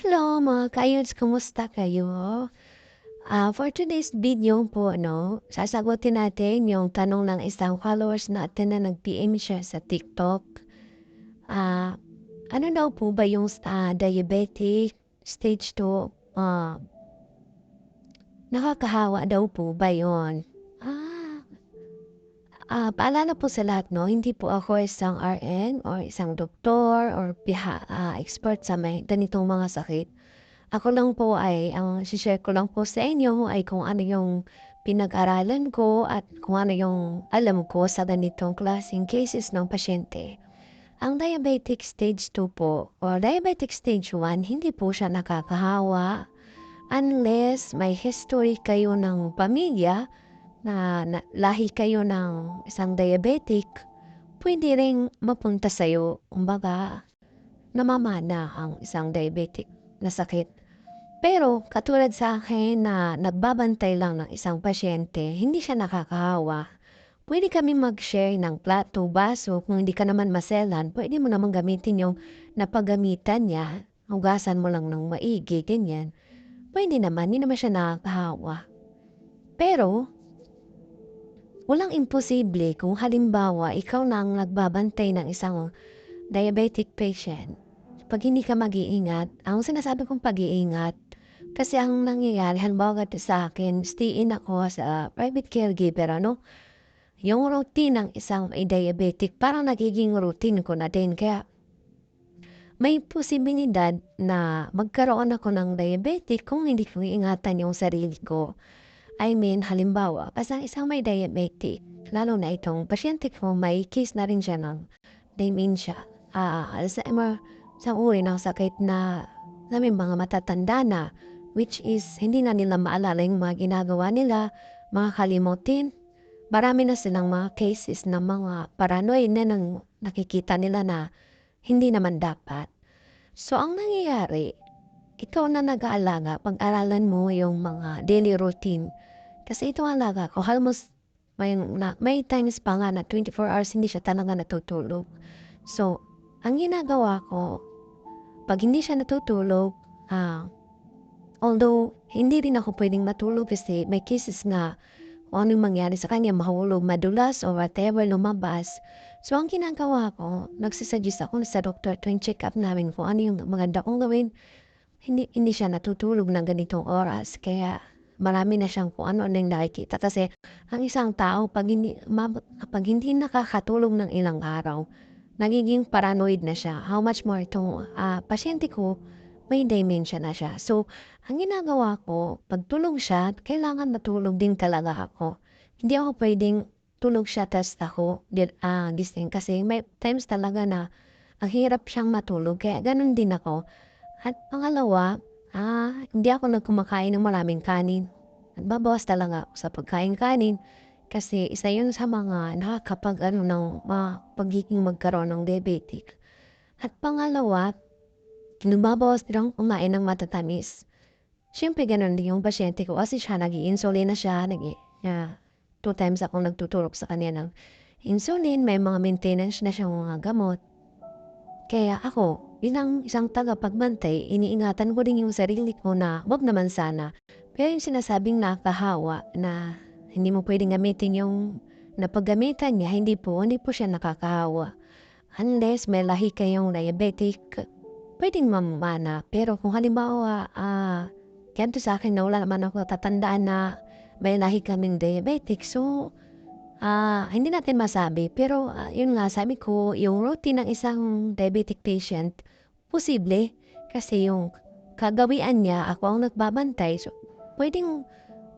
Hello mga kayods, kumusta kayo? For today's video po, sasagutin natin yung tanong ng isang followers natin na nag-PM siya sa TikTok. Ah, ano daw po ba yung diabetic stage 2? Nakakahawa daw po ba yun? Ah, paalala po sa lahat, hindi po ako isang RN or isang doktor or expert sa may ganitong mga sakit. Ako lang po ay ang shi-share ko lang po sa inyo ay kung ano yung pinag-aralan ko at kung ano yung alam ko sa ganitong klaseng cases ng pasyente. Ang diabetic stage 2 po o diabetic stage 1, hindi po siya nakakahawa unless may history kayo ng pamilya na lahi kayo ng isang diabetic, pwede ring mapunta sa'yo. Kumbaga, namamana ang isang diabetic na sakit. Pero katulad sa akin na nagbabantay lang ng isang pasyente, hindi siya nakakahawa. Pwede kami mag-share ng plato, baso. Kung hindi ka naman maselan, pwede mo naman gamitin yung napagamitan niya. Hugasan mo lang ng maigi, ganyan. Pwede naman, hindi naman siya nakakahawa. Pero, walang imposible kung halimbawa ikaw na ang nagbabantay ng isang diabetic patient. Pag hindi ka mag-iingat, ang sinasabi kong pag-iingat, kasi ang nangyayari, halimbawa sa akin, stay in ako sa private caregiver, yung routine ng isang may diabetic, parang nagiging routine ko na din. Kaya may posibilidad na magkaroon ako ng diabetic kung hindi ko ingatan yung sarili ko. I mean, halimbawa, basta isang may diabetic, lalo na itong pasyente ko, may case na rin siya ng dementia. Alzheimer, sa uri ng sakit na namin mga matatanda na, which is hindi na nila maalala yung mga ginagawa nila, mga kalimutin. Marami na silang mga cases ng mga paranoid na nang nakikita nila na hindi naman dapat. So, ang nangyayari, ikaw na nag-aalaga, pag-aralan mo yung mga daily routine. Kasi ito ang alaga ko, almost may times pa nga na 24 hours hindi siya talaga natutulog. So, ang ginagawa ko, pag hindi siya natutulog, although hindi rin ako pwedeng matulog kasi may cases na kung anong mangyari sa kanya, mahulog, madulas o whatever, lumabas. So, ang ginagawa ko, nagsisuggest ako sa doktor tuwing check-up namin kung ano yung maganda kong gawin. Hindi siya natutulog ng ganitong oras. Kaya marami na siyang kung ano yung nakikita. Kasi ang isang tao, pag hindi nakakatulog ng ilang araw, nagiging paranoid na siya. How much more itong pasyente ko, may dementia na siya. So, ang ginagawa ko, pag tulog siya, kailangan matulog din talaga ako. Hindi ako pwedeng tulog siya tas ako gising. Kasi may times talaga na ang hirap siyang matulog. Kaya ganun din ako. At pangalawa, hindi ako kumakain ng maraming kanin. Nagbabawas talaga ako sa pagkain kanin kasi isa yun sa mga nakakapag-ano ng pagiging magkaroon ng diabetic. At pangalawa, nagbabawas din akong kumain ng matatamis. Siyempre gano'n din yung pasyente ko kasi siya nag-i-insulin na siya, 2 times akong nagtutulak sa kanya ng insulin, may mga maintenance na siyang mga gamot. Kaya ako, bilang isang tagapagbantay, iniingatan ko rin yung sarili ko na wag naman sana. Pero yung sinasabing nakahawa na hindi mo pwedeng gamitin yung napaggamitan niya, hindi po siya nakakahawa. Unless may lahi kayong diabetic, pwedeng mamana. Pero kung halimbawa, ganito sa akin na wala naman ako tatandaan na may lahi kaming diabetic, so hindi natin masabi pero, yun nga sabi ko yung routine ng isang diabetic patient, posible kasi yung kagawian niya ako ang nagbabantay so puwedeng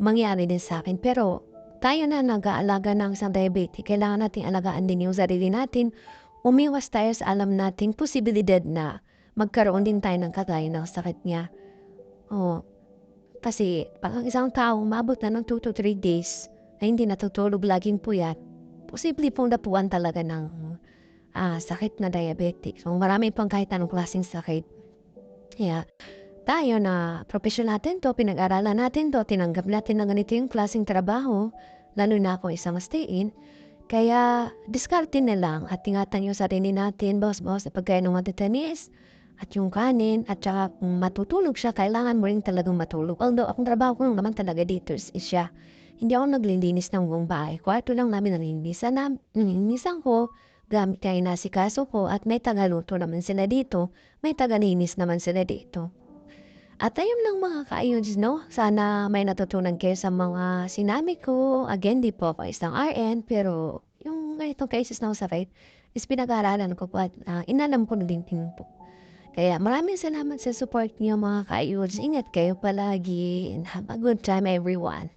mangyari din sa'kin pero tayo na nag-aalaga ng isang diabetic kailangan nating alagaan din yung sarili natin. Umiwas tayo sa alam nating posibilidad na magkaroon din tayo ng kagaya ng sakit niya. Oo, kasi 'pag ang isang tao umabot na ng 2 to 3 days na hindi natutulog, laging puyat, posible pong dapuan talaga ng, sakit na diabetic. So, marami pang kahit anong klaseng sakit. Kaya tayo na propesyon natin 'to, pinag-aralan natin 'to, tinanggap natin na ganito yung klaseng trabaho, lalo na ako isang stay-in. Kaya diskarte na lang at ingatan yung sarili natin, bawas-bawas sa pagkain ng matatamis at yung kanin at saka kung matutulog siya, kailangan mo rin talagang matulog. Although ang trabaho ko lang naman talaga dito is siya. Hindi ako naglilinis ng buong bahay. Kwarto lang namin nilinisan ko gamit nga inasikaso ko at may tagaluto naman sila dito. May tagalinis naman sila dito. At ayun lang mga ka-ayuds 'no, sana may natutunan kayo sa mga sinabi ko. Again, 'di po ako isang RN pero yung ganitong cases na sakit is pinag-aaralan ko po at, inalam ko na din po. Kaya maraming salamat sa support niyo mga ka-ayuds. Ingat kayo palagi and have a good time everyone.